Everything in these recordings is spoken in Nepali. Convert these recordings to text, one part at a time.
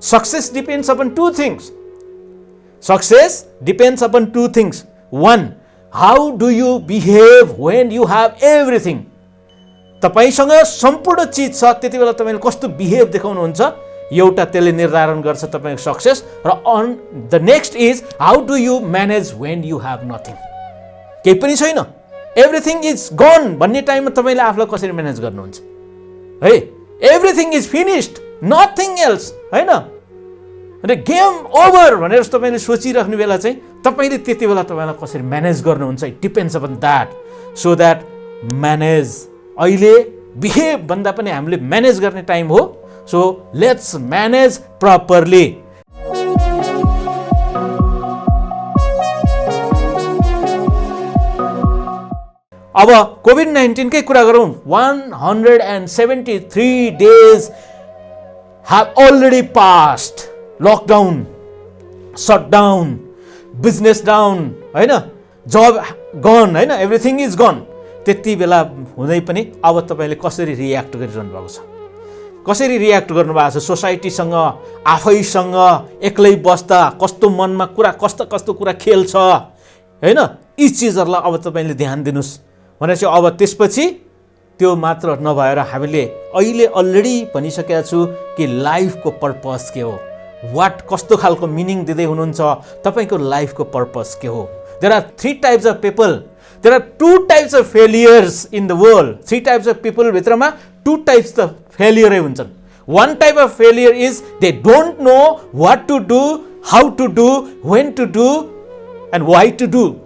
Success depends upon two things. Success depends upon two things. One, how do you behave when you have everything? तपाईसँग सम्पूर्ण चिज छ, त्यति बेला तपाईले कस्तो बिहेभ देखाउनुहुन्छ, एउटा त्यसले निर्धारण गर्छ तपाईको सक्सेस। र and the next is how do you manage when you have nothing. केही पनि छैन, एभ्रिथिङ इज गन भन्ने टाइममा तपाईले आफूलाई कसरी म्यानेज गर्नुहुन्छ है? Everything is finished, nothing else, हैन? अनि गेम ओभर भनेर तपाईले सोचिराख्ने बेला चाहिँ तपाईले त्यति बेला तपाईलाई कसरी म्यानेज गर्नुहुन्छ, it depends upon that. So that manage, अहिले बिहेभ भन्दा पनि हामीले म्यानेज गर्ने टाइम हो। So let's manage properly. अब कोभिड-19 कै कुरा गरौँ। 173 days have already passed. Lockdown, shutdown, business down, हैन? जब गन, हैन? Everything is gun. त्यति बेला हुँदै पनि अब तपाईले कसरी रियाक्ट गरिरहनु भएको छ? कसरी रियाक्ट गर्नु भएको छ? सोसाइटीसँग, आफैसँग एक्लै बस्दा कस्तो मनमा कुरा, कस्तो कुरा खेल्छ, हैन? यी चीजहरुलाई अब तपाईले ध्यान दिनुस्। भनेपछि अब त्यसपछि त्यो मात्र नभएर हामीले अहिले अलरेडी भनिसकेका छु कि लाइफको पर्पस के हो, व्हाट, कस्तो खालको मिनिङ दिँदै हुनुहुन्छ, तपाईको लाइफको पर्पस के हो। There are 3 types of people. There are 2 types of failures in the world. 3 types of people भित्रमा 2 types of failure हुन्छन्। One type of failure is they don't know what to do, how to do, when to do and why to do.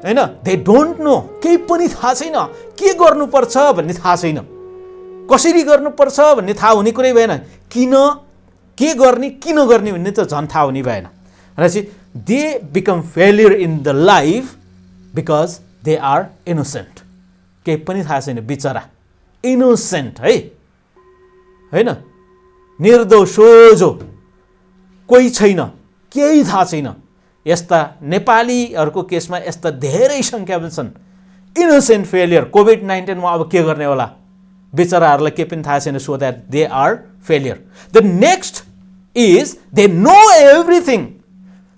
हैन? They don't know. केही पनि थाहा छैन, के गर्नुपर्छ भन्ने थाहा छैन, कसरी गर्नुपर्छ भन्ने थाहा हुने कुरै भएन, किन के गर्ने, किन गर्ने भन्ने त झन् थाहा हुने भएन। भनेपछि they become failure in the life because they are innocent. केही पनि थाहा छैन बिचरा, innocent है, हैन? निर्दोष सोझो, कोही छैन, केही थाहा छैन। यस्ता नेपालीहरुको केसमा यस्ता धेरै संख्यामा छन् innocent failure। कोभिड-19 मा अब के गर्ने होला? बिचराहरुलाई के पनि थाहा छैन, so that they are failure. The next is they know everything.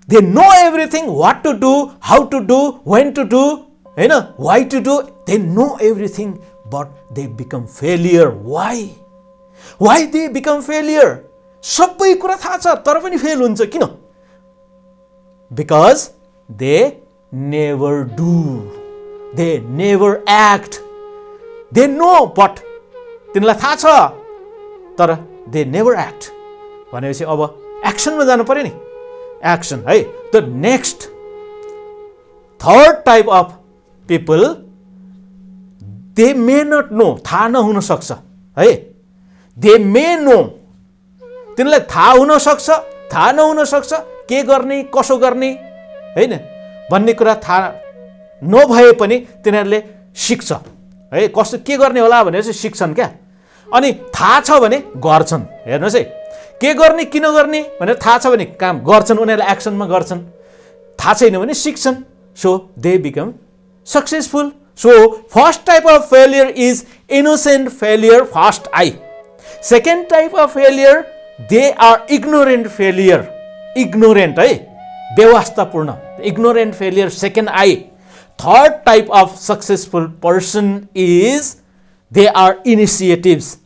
They know everything, what to do, how to do, when to do, हैन? Why to do. They know everything but they become failure. Why? Why they become failure? सबै कुरा थाहा छ तर पनि फेल हुन्छ, किन? Because they never do. They never act. They know but तिनीलाई थाहा छ तर they never act. भनेपछि अब एक्सनमा जानु पर्यो नि, एक्सन है। The next, third type of people, they may not know, थाहा नहुन सक्छ है। They may know, तिनीलाई थाहा हुन सक्छ, थाहा नहुन सक्छ, के गर्ने, कसो गर्ने, हैन भन्ने कुरा थाहा नभए पनि तिनीहरूले सिक्छ है। कसो के गर्ने होला भनेर चाहिँ सिक्छन् क्या। अनि थाहा छ भने गर्छन्। हेर्नुस् है, के गर्ने, किन गर्ने भनेर थाहा छ भने काम गर्छन्, उनीहरूले एक्सनमा गर्छन्। थाहा छैन भने सिक्छन्। So they become successful. So first type of failure is innocent failure, first I. Second type of failure, they are ignorant failure. Ignorant है, बेवास्तापूर्ण, ignorant failure, second I. Third type of successful person is they are initiatives,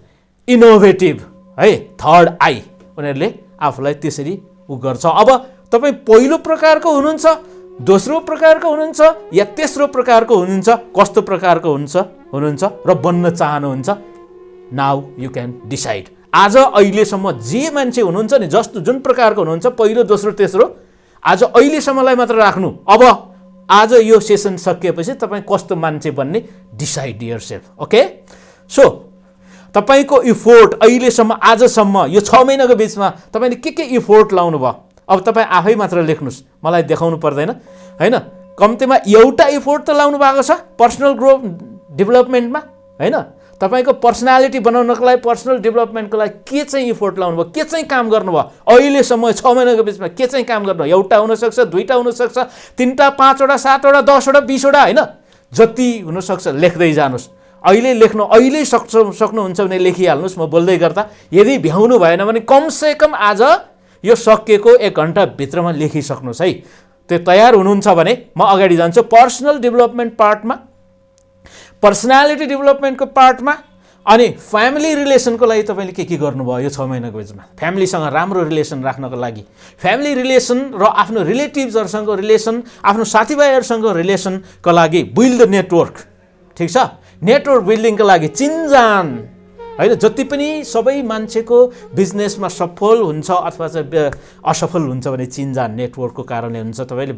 innovative है, थर्ड आई। उनीहरूले आफूलाई त्यसरी उ गर्छ। अब तपाईँ पहिलो प्रकारको हुनुहुन्छ, दोस्रो प्रकारको हुनुहुन्छ या तेस्रो प्रकारको हुनुहुन्छ, कस्तो प्रकारको हुनुहुन्छ र बन्न चाहनुहुन्छ, नाउ यु क्यान डिसाइड। आज अहिलेसम्म जे मान्छे हुनुहुन्छ नि, जस्तो जुन प्रकारको हुनुहुन्छ, पहिलो दोस्रो तेस्रो, आज अहिलेसम्मलाई मात्र राख्नु। अब आज यो सेसन सकिएपछि तपाईँ कस्तो मान्छे बन्ने डिसाइड योरसेल्फ। ओके, सो तपाईको इफोर्ट अहिलेसम्म, आजसम्म, यो 6 महिनाको बिचमा तपाईले के इफोर्ट लाउनु भयो? अब तपाईँ आफै मात्र लेख्नुस्, मलाई देखाउनु पर्दैन हैन। कम्तीमा एउटा इफोर्ट त लाउनु भएको छ पर्सनल ग्रोथ डेभलपमेन्टमा, हैन? तपाईको पर्सनालिटी बनाउनको लागि, पर्सनल डेभलपमेन्टको लागि के चाहिँ इफोर्ट लाउनु भयो, के चाहिँ काम गर्नुभयो अहिलेसम्म 6 महिनाको बिचमा? के चाहिँ काम गर्नु? एउटा हुन सक्छ, दुईटा हुन सक्छ, 3टा, 5वटा, 7वटा, 10वटा, 20वटा, हैन? जति हुन सक्छ लेख्दै जानुस्। अहिले लेख्नु, अहिले सक्नुहुन्छ भने लेखिहाल्नुस्। म बोल्दै गर्दा यदि भ्याउनु भएन भने कम से कम आज यो सकिएको 1 घण्टाभित्रमा लेखिसक्नुहोस् है। त्यो तयार हुनुहुन्छ भने म अगाडि जान्छु पर्सनल डेभलपमेन्ट पार्टमा, पर्सनालिटी डेभलपमेन्टको पार्टमा, अनि फ्यामिली रिलेसनको लागि तपाईँले के गर्नुभयो यो 6 महिनाको बिचमा। फ्यामिलीसँग राम्रो रिलेसन राख्नको लागि, फ्यामिली रिलेसन र आफ्नो रिलेटिभ्सहरूसँग रिलेसन, आफ्नो साथीभाइहरूसँग रिलेसनको लागि बिल्ड द नेटवर्क। ठिक छ, नेटवर्क बिल्डिङको लागि चिन्जान होइन, जति पनि सबै मान्छेको बिजनेसमा सफल हुन्छ अथवा चाहिँ असफल हुन्छ भने चिन्जान नेटवर्कको कारणले हुन्छ। तपाईँले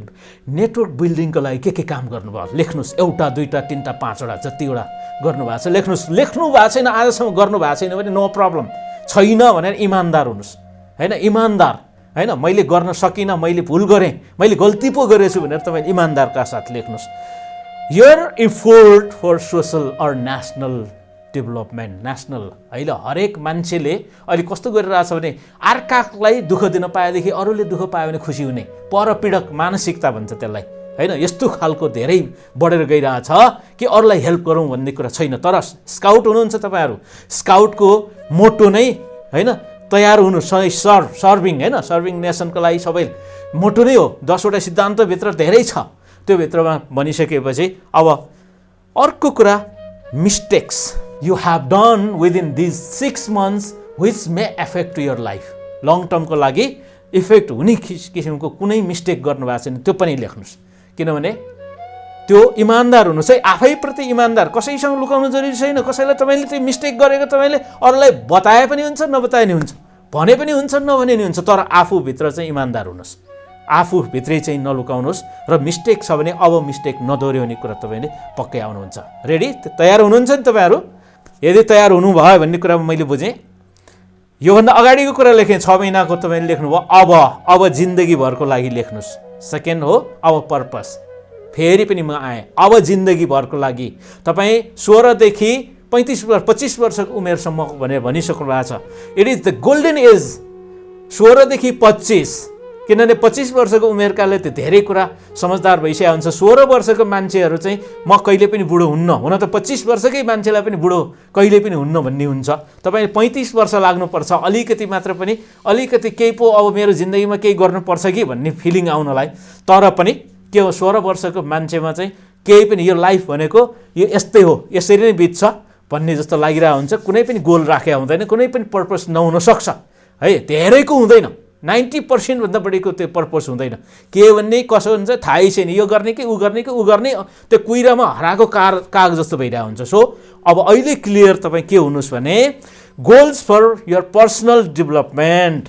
नेटवर्क बिल्डिङको लागि के काम गर्नुभयो लेख्नुहोस्, 1 2 3 5 वटा जतिवटा गर्नुभएको छ लेख्नुहोस्। लेख्नु भएको छैन आजसम्म गर्नुभएको छैन भने नो प्रब्लम, छैन भनेर इमान्दार हुनुहोस् होइन, इमान्दार होइन। मैले गर्न सकिनँ, मैले भुल गरेँ, मैले गल्ती पो गरेछु भनेर तपाईँले इमान्दारका साथ लेख्नुहोस्। Your effort for social or national development, national होइन। हरेक मान्छेले अहिले कस्तो गरिरहेछ भने अर्कालाई दुःख दिन पाएदेखि अरूले दुःख पायो भने खुसी हुने, परपीडक मानसिकता भन्छ त्यसलाई होइन। यस्तो खालको धेरै बढेर गइरहेछ कि अरूलाई हेल्प गरौँ भन्ने कुरा छैन। तर स्काउट हुनुहुन्छ तपाईँहरू, स्काउटको मोटो नै होइन तयार हुनु, सर्भिङ होइन, सर्भिङ नेसनको लागि सबै मोटो नै हो। 10 वटा सिद्धान्तभित्र धेरै छ, त्यो भित्रमा भनिसकेपछि अब अर्को कुरा mistakes you have done within these 6 months which may affect your life. Long टर्मको लागि इफेक्ट हुने किसिमको कुनै मिस्टेक गर्नुभएको छैन त्यो पनि लेख्नुहोस्। किनभने त्यो इमान्दार हुनुहोस् है, आफैप्रति इमान्दार, कसैसँग लुकाउनु जरुरी छैन। कसैलाई तपाईँले त्यो मिस्टेक गरेको तपाईँले अरूलाई बताए पनि हुन्छ नबताए पनि हुन्छ, भने पनि हुन्छ नभने पनि हुन्छ, तर आफूभित्र चाहिँ इमान्दार हुनुहोस्, आफूभित्रै चाहिँ नलुकाउनुहोस्। र मिस्टेक छ भने अब मिस्टेक नदोहोऱ्याउने कुरा तपाईँले पक्कै आउनुहुन्छ। रेडी, तयार हुनुहुन्छ नि तपाईँहरू? यदि तयार हुनुभयो भन्ने कुरा मैले बुझेँ। योभन्दा अगाडिको कुरा लेखेँ, 6 महिनाको तपाईँले लेख्नुभयो। अब जिन्दगीभरको लागि लेख्नुहोस्। सेकेन्ड हो अब पर्पस, फेरि पनि म आएँ अब जिन्दगीभरको लागि। तपाईँ 16 देखि 25 वर्षको उमेरसम्म भनेर भनिसक्नु भएको छ। It is the golden age 16 देखि 25, किनभने 25 वर्षको उमेरकाले त्यो धेरै कुरा समझदार भइसकेको हुन्छ। 16 वर्षको मान्छेहरू चाहिँ म कहिले पनि बुढो हुन्न, हुन त 25 वर्षकै मान्छेलाई पनि बुढो कहिले पनि हुन्न भन्ने हुन्छ। तपाईँ 35 वर्ष लाग्नुपर्छ अलिकति मात्र पनि, अलिकति केही पो अब मेरो जिन्दगीमा केही गर्नुपर्छ कि भन्ने फिलिङ आउनलाई। तर पनि के हो, 16 वर्षको मान्छेमा चाहिँ केही पनि यो लाइफ भनेको यो यस्तै हो, यसरी नै बित्छ भन्ने जस्तो लागिरहेको हुन्छ। कुनै पनि गोल राखेको हुँदैन, कुनै पनि पर्पस नहुन सक्छ है, धेरैको हुँदैन, 90% भन्दा बढीको त्यो पर्पस हुँदैन। के भन्ने कसो हुन्छ थाहै छैन, यो गर्ने कि ऊ गर्ने कि ऊ गर्ने, त्यो कुइरामा हराएको काग जस्तो भइरहेको हुन्छ। सो अब अहिले क्लियर तपाईँ के हुनुहोस् भने goals for your personal development,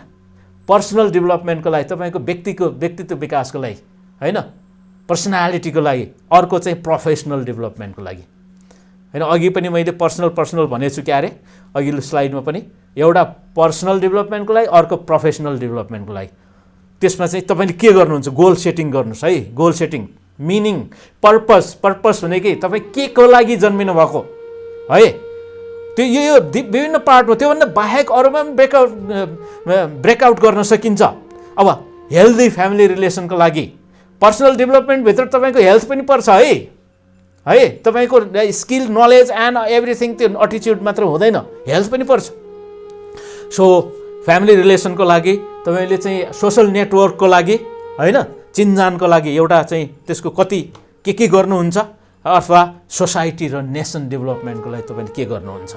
personal डेभलपमेन्टको लागि, तपाईँको व्यक्तित्व विकासको लागि होइन, पर्सनालिटीको लागि। अर्को चाहिँ प्रोफेसनल डेभलपमेन्टको लागि होइन। अघि पनि मैले पर्सनल भनेछु क्या अरे अघिल्लो स्लाइडमा पनि, एउटा पर्सनल डेभलपमेन्टको लागि, अर्को प्रोफेसनल डेभलपमेन्टको लागि। त्यसमा चाहिँ तपाईँले के गर्नुहुन्छ, गोल सेटिङ गर्नुहोस् है। गोल सेटिङ मिनिङ, पर्पस भनेकै तपाईँ के को लागि जन्मिनु भएको है, त्यो यो विभिन्न पार्टमा। त्योभन्दा बाहेक अरूमा पनि ब्रेकआउट गर्न सकिन्छ। अब हेल्दी फ्यामिली रिलेसनको लागि पर्सनल डेभलपमेन्टभित्र तपाईँको हेल्थ पनि पर्छ है, तपाईँको स्किल नलेज एन्ड एभ्रिथिङ त्यो एटिच्युड मात्र हुँदैन, हेल्थ पनि पर्छ। सो फ्यामिली रिलेसनको लागि तपाईँले चाहिँ सोसल नेटवर्कको लागि होइन, चिन्जानको लागि एउटा चाहिँ त्यसको कति के गर्नुहुन्छ, अथवा सोसाइटी र नेसन डेभलपमेन्टको लागि तपाईँले के गर्नुहुन्छ।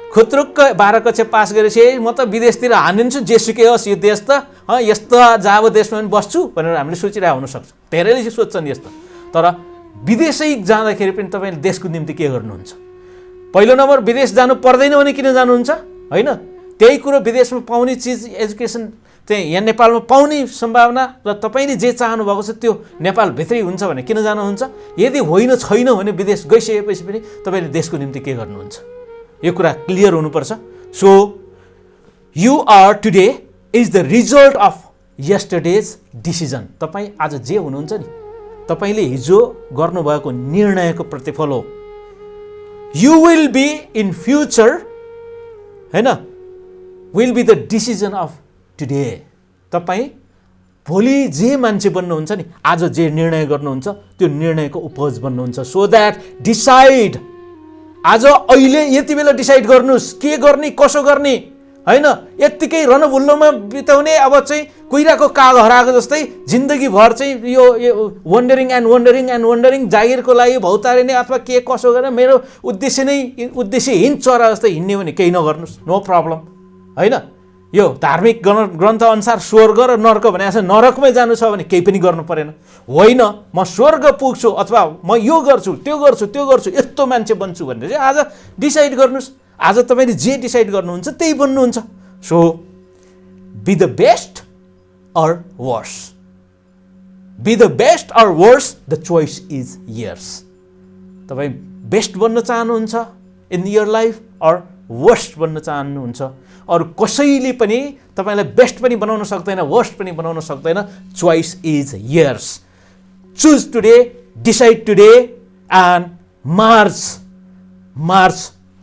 खुत्रुक्क 12 कक्षा पास गरेपछि म त विदेशतिर हानिन्छु, जेसुकै होस् यो देश त यस्तो जाब देशमा पनि बस्छु भनेर हामीले सोचिरहेको हुनसक्छ। धेरैले सोध्छन् यस्तो। तर विदेशै जाँदाखेरि पनि तपाईँले देशको निम्ति के गर्नुहुन्छ। पहिलो नम्बर विदेश जानु पर्दैन भने किन जानुहुन्छ होइन, त्यही कुरो विदेशमा पाउने चिज एजुकेसन चाहिँ यहाँ नेपालमा पाउने सम्भावना र तपाईँले जे चाहनु भएको छ त्यो नेपालभित्रै हुन्छ भने किन जानुहुन्छ। यदि होइन छैन भने विदेश गइसकेपछि पनि तपाईँले देशको निम्ति के गर्नुहुन्छ, यो कुरा क्लियर हुनुपर्छ। So you are today is the result of yesterday's decision. तपाईँ आज जे हुनुहुन्छ नि, तपाईले हिजो गर्नुभएको निर्णयको प्रतिफल हो। You will be in future हैन, will be the decision of today. तपाईँ भोलि जे मान्छे बन्नुहुन्छ नि, आज जे निर्णय गर्नुहुन्छ त्यो निर्णयको उपज बन्नुहुन्छ। सो द्याट डिसाइड, आज अहिले यति बेला डिसाइड गर्नुहोस् के गर्ने कसो गर्ने होइन यत्तिकै रनभुल्लोमा बिताउने अब चाहिँ कुहिराको काग हराएको जस्तै जिन्दगीभर चाहिँ यो वन्डरिङ जागिरको लागि भौतारिने अथवा के कसो गरेर मेरो उद्देश्यहीन चरा जस्तै हिँड्ने भने केही नगर्नुहोस्, नो प्रब्लम। होइन यो धार्मिक ग्रन्थ अनुसार स्वर्ग र नर्क भने नरकमै जानु छ भने केही पनि गर्नु परेन। होइन म स्वर्ग पुग्छु अथवा म यो गर्छु त्यो गर्छु यस्तो मान्छे बन्छु भनेर चाहिँ आज डिसाइड गर्नुहोस्। आज तपाईँले जे डिसाइड गर्नुहुन्छ त्यही बन्नुहुन्छ। So be the best or worse. Be the best or worse, the choice is yours. तपाईँ बेस्ट बन्न चाहनुहुन्छ in your life or worst बन्न चाहनुहुन्छ? अरू कसैले पनि तपाईँलाई बेस्ट पनि बनाउन सक्दैन, वर्स्ट पनि बनाउन सक्दैन। Choice is yours. Choose today, decide today and March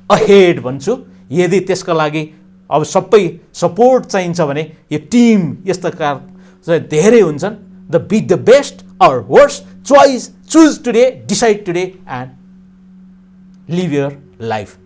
ahead भन्छु। यदि त्यसका लागि अब सबै सपोर्ट चाहिन्छ भने यो टिम यस्ता कार धेरै हुन्छन्। The be the best or worse, choice, choose today, decide today and live your life